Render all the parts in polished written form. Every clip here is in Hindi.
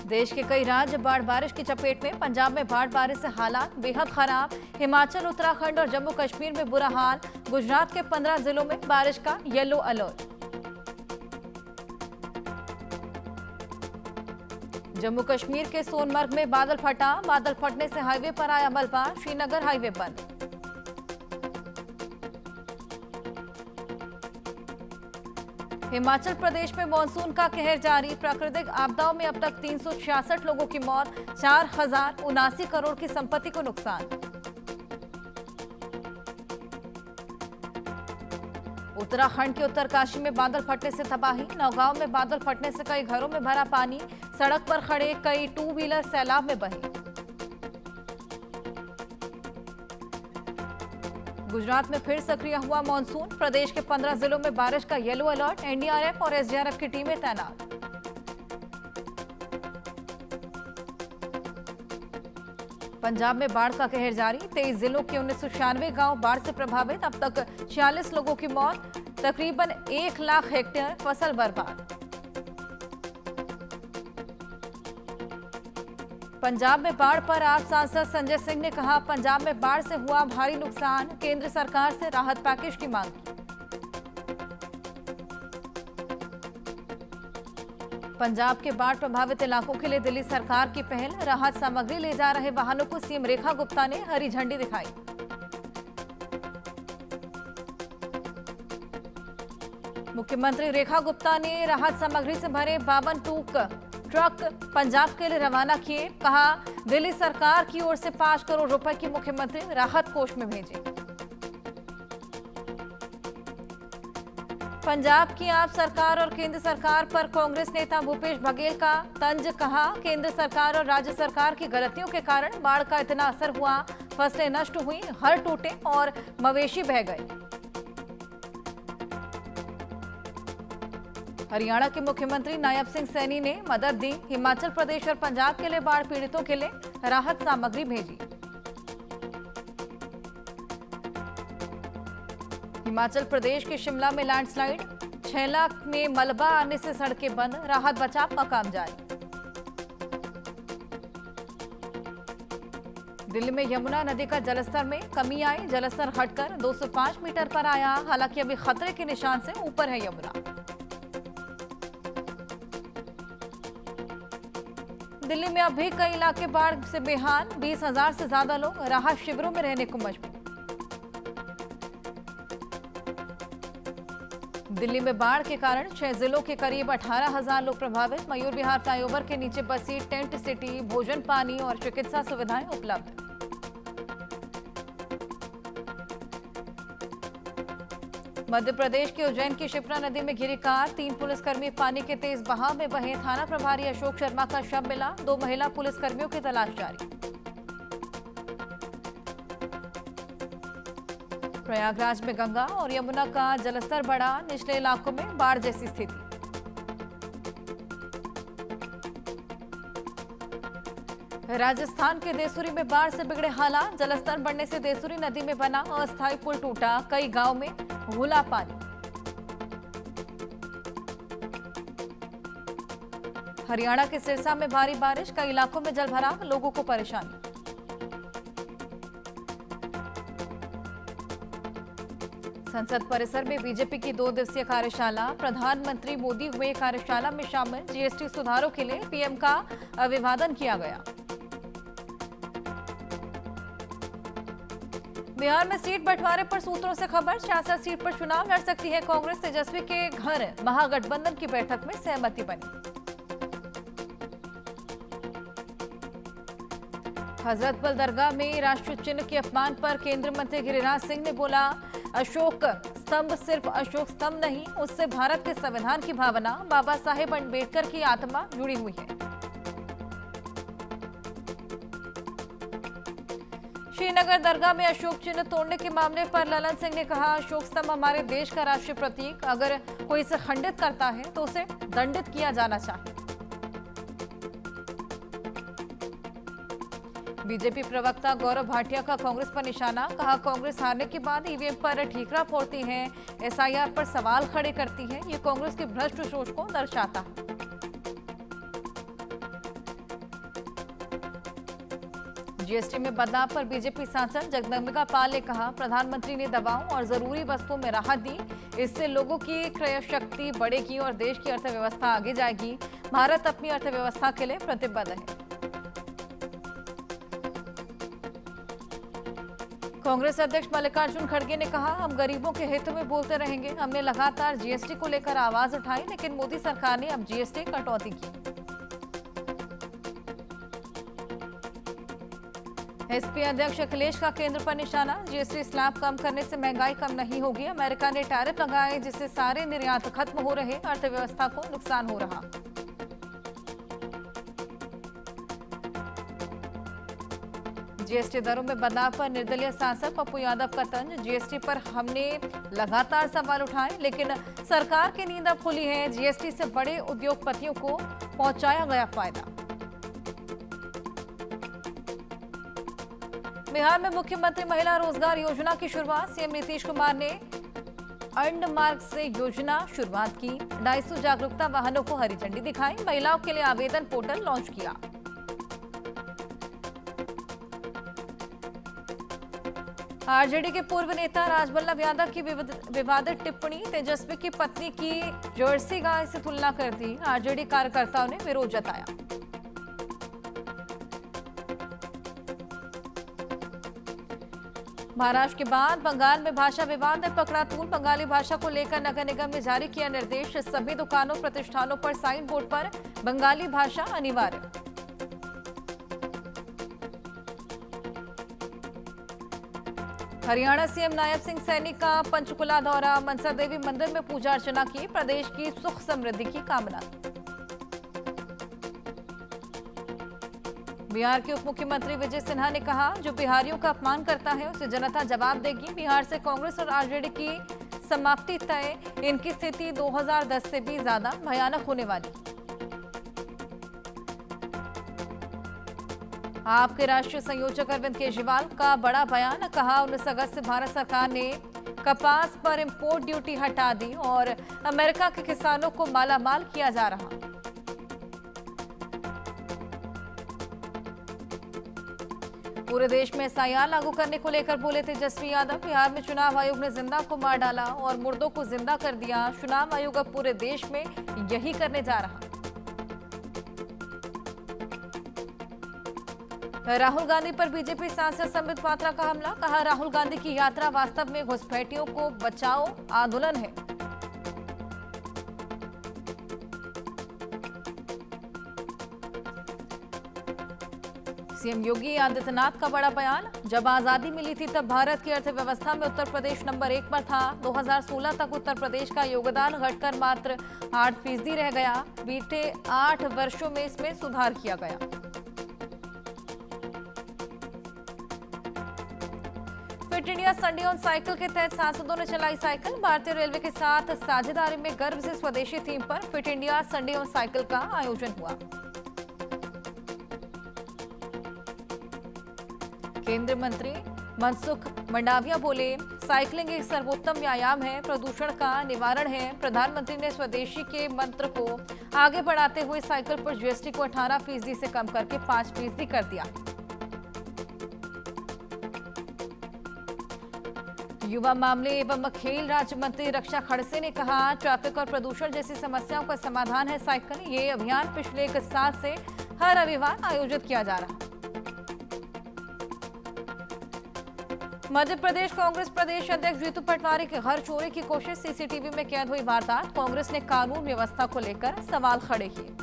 देश के कई राज्य बाढ़ बारिश की चपेट में। पंजाब में बाढ़ बारिश से हालात बेहद खराब। हिमाचल, उत्तराखंड और जम्मू कश्मीर में बुरा हाल। गुजरात के 15 जिलों में बारिश का येलो अलर्ट। जम्मू कश्मीर के सोनमर्ग में बादल फटा। बादल फटने से हाईवे पर आया मलबा। श्रीनगर हाईवे बंद। हिमाचल प्रदेश में मानसून का कहर जारी। प्राकृतिक आपदाओं में अब तक 366 लोगों की मौत। 4079 करोड़ की संपत्ति को नुकसान। उत्तराखंड के उत्तरकाशी में बादल फटने से तबाही। नौगांव में बादल फटने से कई घरों में भरा पानी। सड़क पर खड़े कई टू व्हीलर सैलाब में बहे। गुजरात में फिर सक्रिय हुआ मानसून। प्रदेश के 15 जिलों में बारिश का येलो अलर्ट। एनडीआरएफ और एसडीआरएफ की टीमें तैनात। पंजाब में बाढ़ का कहर जारी। 23 जिलों के 1996 गांव बाढ़ से प्रभावित। अब तक 46 लोगों की मौत। तकरीबन 1 लाख हेक्टेयर फसल बर्बाद। पंजाब में बाढ़ पर आप सांसद संजय सिंह ने कहा, पंजाब में बाढ़ से हुआ भारी नुकसान। केंद्र सरकार से राहत पैकेज की मांग की। पंजाब के बाढ़ प्रभावित इलाकों के लिए दिल्ली सरकार की पहल। राहत सामग्री ले जा रहे वाहनों को सीएम रेखा गुप्ता ने हरी झंडी दिखाई। मुख्यमंत्री रेखा गुप्ता ने राहत सामग्री से भरे 52 ट्रक पंजाब के लिए रवाना किए। कहा, दिल्ली सरकार की ओर से 5 करोड़ रुपए की मुख्यमंत्री राहत कोष में भेजे। पंजाब की आप सरकार और केंद्र सरकार पर कांग्रेस नेता भूपेश बघेल का तंज। कहा, केंद्र सरकार और राज्य सरकार की गलतियों के कारण बाढ़ का इतना असर हुआ। फसलें नष्ट हुई, घर टूटे और मवेशी बह गए। हरियाणा के मुख्यमंत्री नायब सिंह सैनी ने मदद दी। हिमाचल प्रदेश और पंजाब के लिए बाढ़ पीड़ितों के लिए राहत सामग्री भेजी। हिमाचल प्रदेश के शिमला में लैंडस्लाइड। 6 लाख में मलबा आने से सड़कें बंद। राहत बचाव का काम जारी। दिल्ली में यमुना नदी का जलस्तर में कमी आई। जलस्तर घटकर 205 मीटर पर आया। हालांकि अभी खतरे के निशान से ऊपर है यमुना। दिल्ली में अभी कई इलाके बाढ़ से बेहाल। 20,000 से ज्यादा लोग राहत शिविरों में रहने को मजबूर। दिल्ली में बाढ़ के कारण 6 जिलों के करीब 18,000 लोग प्रभावित। मयूर विहार फ्लाईओवर के नीचे बसी टेंट सिटी। भोजन, पानी और चिकित्सा सुविधाएं उपलब्ध। मध्य प्रदेश के उज्जैन की शिप्रा नदी में गिरी कार। 3 पुलिसकर्मी पानी के तेज बहाव में बहे। थाना प्रभारी अशोक शर्मा का शव मिला। 2 महिला पुलिसकर्मियों की तलाश जारी। प्रयागराज में गंगा और यमुना का जलस्तर बढ़ा। निचले इलाकों में बाढ़ जैसी स्थिति। राजस्थान के देसूरी में बाढ़ से बिगड़े हालात। जलस्तर बढ़ने से देसूरी नदी में बना अस्थायी पुल टूटा। कई गांव में घुला पानी। हरियाणा के सिरसा में भारी बारिश। कई इलाकों में जलभराव, लोगों को परेशानी। संसद परिसर में बीजेपी की 2 दिवसीय कार्यशाला। प्रधानमंत्री मोदी हुए कार्यशाला में शामिल। जीएसटी सुधारों के लिए पीएम का अभिवादन किया गया। बिहार में सीट बंटवारे पर सूत्रों से खबर। 66 सीट पर चुनाव लड़ सकती है कांग्रेस। तेजस्वी के घर महागठबंधन की बैठक में सहमति बनी। हजरतबल दरगाह में राष्ट्रीय चिन्ह के अपमान पर केंद्रीय मंत्री गिरिराज सिंह ने बोला, अशोक स्तंभ सिर्फ अशोक स्तंभ नहीं, उससे भारत के संविधान की भावना, बाबा साहेब अम्बेडकर की आत्मा जुड़ी हुई है। श्रीनगर दरगाह में अशोक चिन्ह तोड़ने के मामले पर ललन सिंह ने कहा, अशोक स्तंभ हमारे देश का राष्ट्रीय प्रतीक, अगर कोई इसे खंडित करता है तो उसे दंडित किया जाना चाहिए। बीजेपी प्रवक्ता गौरव भाटिया का कांग्रेस पर निशाना। कहा, कांग्रेस हारने के बाद ईवीएम पर ठीकरा फोड़ती है, एसआईआर पर सवाल खड़े करती है। ये कांग्रेस की भ्रष्ट सोच को दर्शाता है। जीएसटी में बदलाव पर बीजेपी सांसद जगदम्बिका पाल ने कहा, प्रधानमंत्री ने दवाओं और जरूरी वस्तुओं में राहत दी, इससे लोगों की क्रय शक्ति बढ़ेगी और देश की अर्थव्यवस्था आगे जाएगी। भारत अपनी अर्थव्यवस्था के लिए प्रतिबद्ध है। कांग्रेस अध्यक्ष मल्लिकार्जुन खड़गे ने कहा, हम गरीबों के हित में बोलते रहेंगे। हमने लगातार जीएसटी को लेकर आवाज उठाई, लेकिन मोदी सरकार ने अब जीएसटी कटौती की। एसपी अध्यक्ष अखिलेश का केंद्र पर निशाना, जीएसटी स्लैब कम करने से महंगाई कम नहीं होगी। अमेरिका ने टैरिफ लगाए, जिससे सारे निर्यात खत्म हो रहे, अर्थव्यवस्था को नुकसान हो रहा। जीएसटी दरों में बदलाव पर निर्दलीय सांसद पप्पू यादव का तंज, जीएसटी पर हमने लगातार सवाल उठाए, लेकिन सरकार की नींद अब खुली है। जीएसटी से बड़े उद्योगपतियों को पहुंचाया गया फायदा। बिहार में मुख्यमंत्री महिला रोजगार योजना की शुरुआत, सीएम नीतीश कुमार ने अर्न मार्ग से योजना शुरुआत की। 250 जागरूकता वाहनों को हरी झंडी दिखाई, महिलाओं के लिए आवेदन पोर्टल लॉन्च किया। आरजेडी के पूर्व नेता राजबल्लभ यादव की विवादित टिप्पणी, तेजस्वी की पत्नी की जर्सी गाय से तुलना कर दी। आरजेडी कार्यकर्ताओं ने विरोध जताया। महाराष्ट्र के बाद बंगाल में भाषा विवाद ने पकड़ा तूल, बंगाली भाषा को लेकर नगर निगम ने जारी किया निर्देश, सभी दुकानों प्रतिष्ठानों पर साइन बोर्ड पर बंगाली भाषा अनिवार्य। हरियाणा सीएम नायब सिंह सैनी का पंचकुला दौरा, मनसा देवी मंदिर में पूजा अर्चना की, प्रदेश की सुख समृद्धि की कामना। बिहार के उप मुख्यमंत्री विजय सिन्हा ने कहा, जो बिहारियों का अपमान करता है उसे जनता जवाब देगी। बिहार से कांग्रेस और आरजेडी की समाप्ति तय, इनकी स्थिति 2010 से भी ज्यादा भयानक होने वाली। आपके राष्ट्रीय संयोजक अरविंद केजरीवाल का बड़ा बयान, कहा 19 अगस्त से भारत सरकार ने कपास पर इंपोर्ट ड्यूटी हटा दी और अमेरिका के किसानों को मालामाल किया जा रहा। पूरे देश में एसआईआर लागू करने को लेकर बोले तेजस्वी यादव, बिहार में चुनाव आयोग ने जिंदा को मार डाला और मुर्दों को जिंदा कर दिया। चुनाव आयोग अब पूरे देश में यही करने जा रहा। राहुल गांधी पर बीजेपी सांसद संबित पात्रा का हमला, कहा राहुल गांधी की यात्रा वास्तव में घुसपैठियों को बचाओ आंदोलन है। सीएम योगी आदित्यनाथ का बड़ा बयान, जब आजादी मिली थी तब भारत की अर्थव्यवस्था में उत्तर प्रदेश नंबर 1 पर था। 2016 तक उत्तर प्रदेश का योगदान घटकर मात्र 8% रह गया। बीते 8 वर्षों में इसमें सुधार किया गया। Fit India Sunday on cycle के तहत सांसदों ने चलाई साइकिल। भारतीय रेलवे के साथ साझेदारी में गर्व से स्वदेशी थीम पर fit India Sunday on cycle का आयोजन हुआ। केंद्रीय मंत्री मनसुख मंडाविया बोले, साइकिलिंग एक सर्वोत्तम व्यायाम है, प्रदूषण का निवारण है। प्रधानमंत्री ने स्वदेशी के मंत्र को आगे बढ़ाते हुए साइकिल पर जीएसटी को 18% से कम करके 5% कर दिया। युवा मामले एवं खेल राज्य मंत्री रक्षा खड़से ने कहा, ट्रैफिक और प्रदूषण जैसी समस्याओं का समाधान है साइकिल। ये अभियान पिछले 1 साल से हर रविवार आयोजित किया जा रहा है। मध्य प्रदेश कांग्रेस प्रदेश अध्यक्ष जीतू पटवारी के घर चोरी की कोशिश, सीसीटीवी में कैद हुई वारदात। कांग्रेस ने कानून व्यवस्था को लेकर सवाल खड़े किए।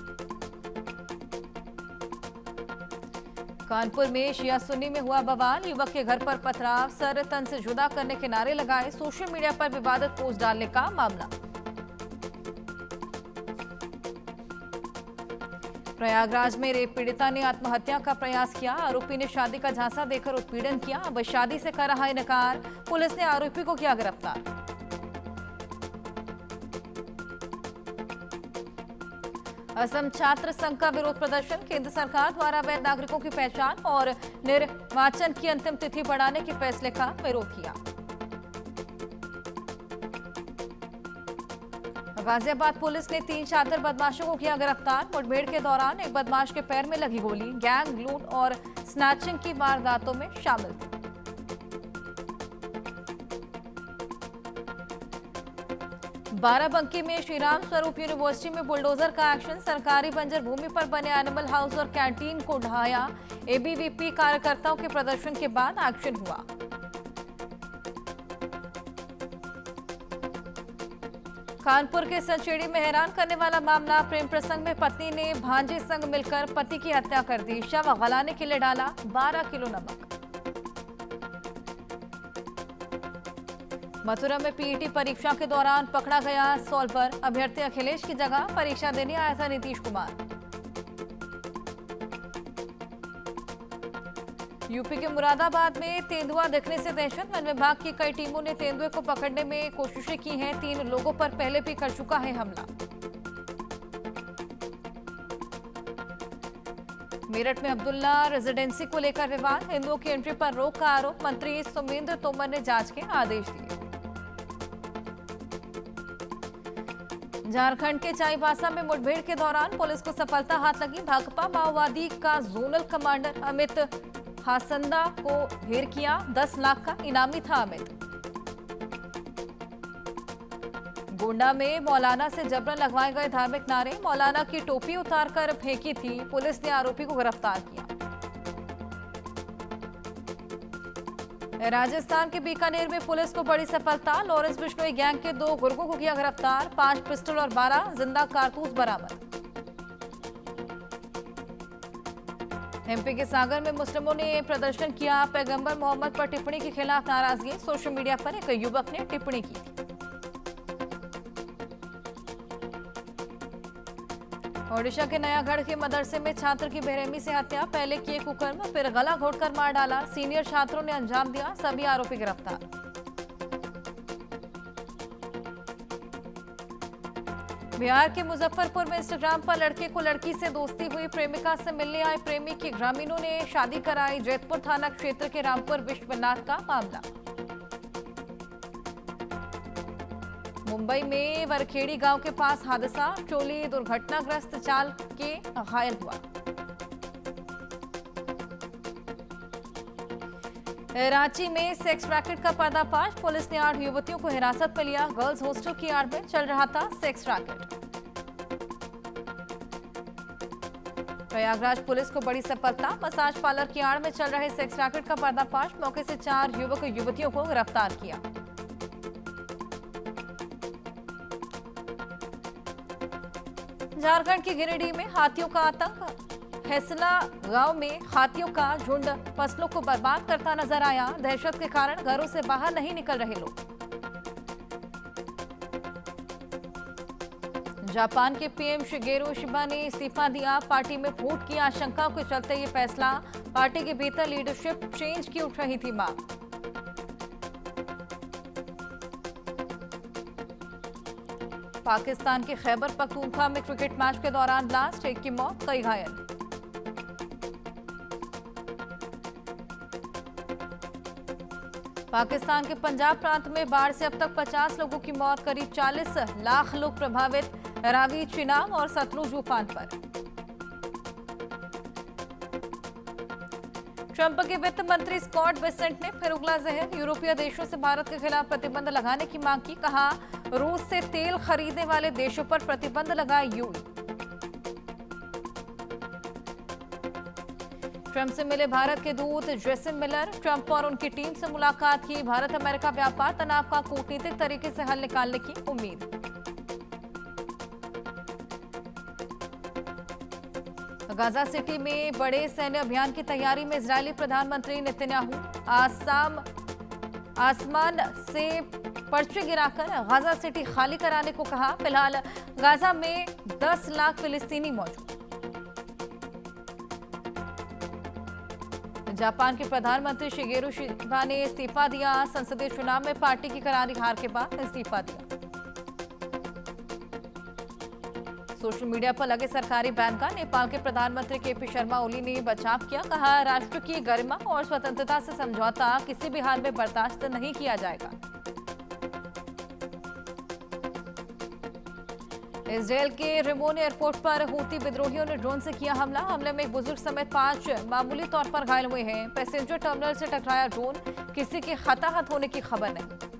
कानपुर में शिया सुन्नी में हुआ बवाल, युवक के घर पर पथराव, सर तन से जुदा करने के नारे लगाए, सोशल मीडिया पर विवादित पोस्ट डालने का मामला। प्रयागराज में रेप पीड़िता ने आत्महत्या का प्रयास किया, आरोपी ने शादी का झांसा देकर उत्पीड़न किया, अब शादी से कर रहा इनकार, पुलिस ने आरोपी को किया गिरफ्तार। असम छात्र संघ का विरोध प्रदर्शन, केंद्र सरकार द्वारा अवैध नागरिकों की पहचान और निर्वाचन की अंतिम तिथि बढ़ाने के फैसले का विरोध किया। गाजियाबाद पुलिस ने 3 शातिर बदमाशों को किया गिरफ्तार। मुठभेड़ के दौरान एक बदमाश के पैर में लगी गोली गैंग लूट और स्नैचिंग की वारदातों में शामिल थी। बाराबंकी में श्री राम स्वरूप यूनिवर्सिटी में बुलडोजर का एक्शन। सरकारी बंजर भूमि पर बने एनिमल हाउस और कैंटीन को ढहाया। एबीवीपी कार्यकर्ताओं के प्रदर्शन के बाद एक्शन हुआ। कानपुर के संचेड़ी में हैरान करने वाला मामला। प्रेम प्रसंग में पत्नी ने भांजे संग मिलकर पति की हत्या कर दी। शव गलाने के लिए डाला 12 किलो नमक। मथुरा में पीईटी परीक्षा के दौरान पकड़ा गया सॉल्वर। अभ्यर्थी अखिलेश की जगह परीक्षा देने आया था नीतीश कुमार। यूपी के मुरादाबाद में तेंदुआ दिखने से दहशत। वन विभाग की कई टीमों ने तेंदुए को पकड़ने में कोशिशें की हैं। 3 लोगों पर पहले भी कर चुका है हमला। मेरठ में अब्दुल्ला रेजिडेंसी को लेकर विवाद। हिंदुओं की एंट्री पर रोक का आरोप। मंत्री सोमेंद्र तोमर ने जांच के आदेश दिए। झारखंड के चाईबासा में मुठभेड़ के दौरान पुलिस को सफलता हाथ लगी। भाकपा माओवादी का जोनल कमांडर अमित हासंदा को ढेर किया। 10 लाख का इनामी था अमित। गोंडा में मौलाना से जबरन लगवाए गए धार्मिक नारे। मौलाना की टोपी उतारकर फेंकी थी। पुलिस ने आरोपी को गिरफ्तार किया। राजस्थान के बीकानेर में पुलिस को बड़ी सफलता। लॉरेंस बिश्नोई गैंग के 2 गुर्गों को किया गिरफ्तार। 5 पिस्टल और 12 जिंदा कारतूस बरामद। एमपी के सागर में मुस्लिमों ने प्रदर्शन किया। पैगंबर मोहम्मद पर टिप्पणी के खिलाफ नाराजगी। सोशल मीडिया पर एक युवक ने टिप्पणी की थी। ओडिशा के नयागढ़ के मदरसे में छात्र की बेरहमी से हत्या। पहले किए कुकर्म, फिर गला घोटकर मार डाला। सीनियर छात्रों ने अंजाम दिया। सभी आरोपी गिरफ्तार। बिहार के मुजफ्फरपुर में इंस्टाग्राम पर लड़के को लड़की से दोस्ती हुई। प्रेमिका से मिलने आए प्रेमी की ग्रामीणों ने शादी कराई। जैतपुर थाना क्षेत्र के रामपुर विश्वनाथ का मामला। मुंबई में वरखेड़ी गांव के पास हादसा। ट्रोली दुर्घटनाग्रस्त चालक के घायल हुआ। रांची में सेक्स रैकेट का पर्दाफाश। पुलिस ने 8 युवतियों को हिरासत में लिया। गर्ल्स हॉस्टल की आड़ में चल रहा था सेक्स रैकेट। प्रयागराज पुलिस को बड़ी सफलता। मसाज पार्लर की आड़ में चल रहे सेक्स रैकेट का पर्दाफाश। मौके से 4 युवक युवतियों को गिरफ्तार किया। झारखंड के गिरिडीह में हाथियों का आतंक। हैसला गांव में हाथियों का झुंड फसलों को बर्बाद करता नजर आया। दहशत के कारण घरों से बाहर नहीं निकल रहे लोग। जापान के पीएम शिगेरू इशिबा ने इस्तीफा दिया। पार्टी में फूट की आशंका के चलते ये फैसला। पार्टी के भीतर लीडरशिप चेंज की उठ रही थी मांग। पाकिस्तान के खैबर पख्तूनख्वा में क्रिकेट मैच के दौरान ब्लास्ट। 1 की मौत, कई घायल। पाकिस्तान के पंजाब प्रांत में बाढ़ से अब तक 50 लोगों की मौत। करीब 40 लाख लोग प्रभावित। रावी, चिनाब और सतलुज उफान पर। ट्रंप के वित्त मंत्री स्कॉट बेसेंट ने फिर उगला जहर। यूरोपीय देशों से भारत के खिलाफ प्रतिबंध लगाने की मांग की। कहा, रूस से तेल खरीदने वाले देशों पर प्रतिबंध लगाए यूई। ट्रंप से मिले भारत के दूत जेसन मिलर। ट्रंप और उनकी टीम से मुलाकात की। भारत अमेरिका व्यापार तनाव का कूटनीतिक तरीके से हल निकालने की उम्मीद। गाजा सिटी में बड़े सैन्य अभियान की तैयारी में इजरायली प्रधानमंत्री नेतन्याहू। आसमान से पर्चे गिराकर गाजा सिटी खाली कराने को कहा। फिलहाल गाजा में 10 लाख फिलिस्तीनी मौजूद। जापान के प्रधानमंत्री शिगेरू इशिबा ने इस्तीफा दिया। संसदीय चुनाव में पार्टी की करारी हार के बाद इस्तीफा दिया। सोशल मीडिया पर लगे सरकारी बैन का नेपाल के प्रधानमंत्री केपी शर्मा ओली ने बचाव किया। कहा, राष्ट्र की गरिमा और स्वतंत्रता से समझौता किसी भी हाल में बर्दाश्त नहीं किया जाएगा। इसराइल के रिमोन एयरपोर्ट पर हूती विद्रोहियों ने ड्रोन से किया हमला। हमले में एक बुजुर्ग समेत 5 मामूली तौर पर घायल हुए हैं। पैसेंजर टर्मिनल से टकराया ड्रोन, किसी के हताहत होने की खबर नहीं।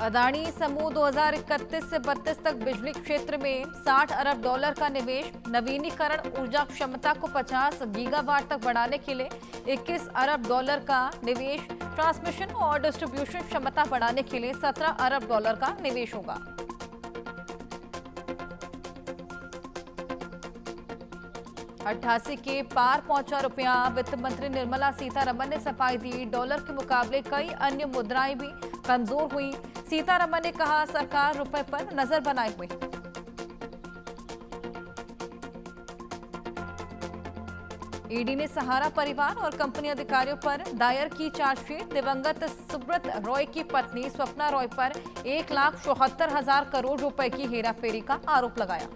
अदानी समूह 2031 से 32 तक बिजली क्षेत्र में $60 अरब का निवेश। नवीनीकरण ऊर्जा क्षमता को 50 गीगावाट तक बढ़ाने के लिए $21 अरब का निवेश। ट्रांसमिशन और डिस्ट्रीब्यूशन क्षमता बढ़ाने के लिए $17 अरब का निवेश होगा। $88 के पार पहुंचा रुपया। वित्त मंत्री निर्मला सीतारमण ने सफाई दी। डॉलर के मुकाबले कई अन्य मुद्राएं भी कमजोर हुई। सीतारमण ने कहा, सरकार रुपए पर नजर बनाए हुए। ईडी ने सहारा परिवार और कंपनी अधिकारियों पर दायर की चार्जशीट। दिवंगत सुब्रत रॉय की पत्नी स्वप्ना रॉय पर 1,74,000 करोड़ रुपए की हेराफेरी का आरोप लगाया।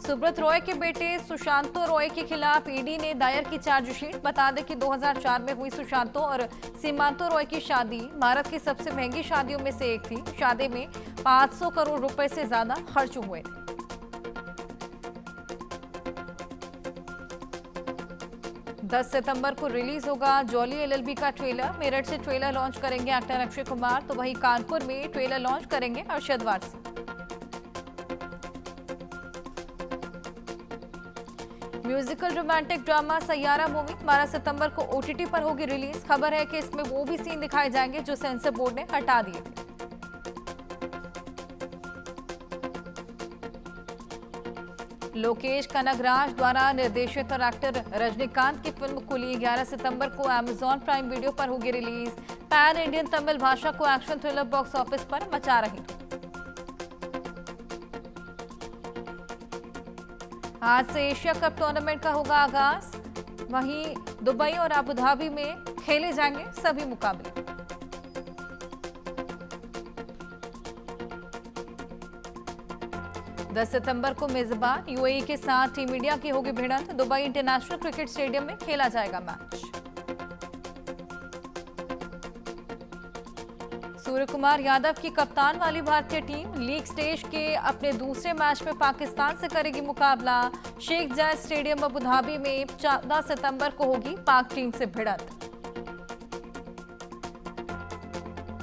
सुब्रत रॉय के बेटे सुशांतो रॉय के खिलाफ ईडी ने दायर की चार्जशीट। बता दें कि 2004 में हुई सुशांतो और सीमांतो रॉय की शादी भारत की सबसे महंगी शादियों में से एक थी। शादी में 500 करोड़ रुपए से ज्यादा खर्च हुए थे। दस सितंबर को रिलीज होगा जॉली एलएलबी का ट्रेलर। मेरठ से ट्रेलर लॉन्च करेंगे एक्टर अक्षय कुमार, तो वहीं कानपुर में ट्रेलर लॉन्च करेंगे Arshad Warsi. Musical romantic drama Saiyaara movie 12 सितंबर को ओटीटी पर होगी रिलीज। खबर है कि इसमें वो भी सीन दिखाए जाएंगे जो सेंसर बोर्ड ने हटा दिए थे। लोकेश कनगराज द्वारा निर्देशित और एक्टर रजनीकांत की फिल्म कुली 11 सितंबर को अमेजॉन प्राइम वीडियो पर होगी रिलीज। पैन इंडियन तमिल भाषा को एक्शन थ्रिलर बॉक्स ऑफिस पर मचा रही। आज से एशिया कप टूर्नामेंट का होगा आगाज। वहीं दुबई और अबू धाबी में खेले जाएंगे सभी मुकाबले। दस सितंबर को मेजबान यूएई के साथ टीम इंडिया की होगी भिड़ंत। दुबई इंटरनेशनल क्रिकेट स्टेडियम में खेला जाएगा मैच। सूर्य कुमार यादव की कप्तान वाली भारतीय टीम लीग स्टेज के अपने दूसरे मैच में पाकिस्तान से करेगी मुकाबला। शेख जायद स्टेडियम अबू धाबी में 14 सितंबर को होगी पाक टीम से भिड़ंत।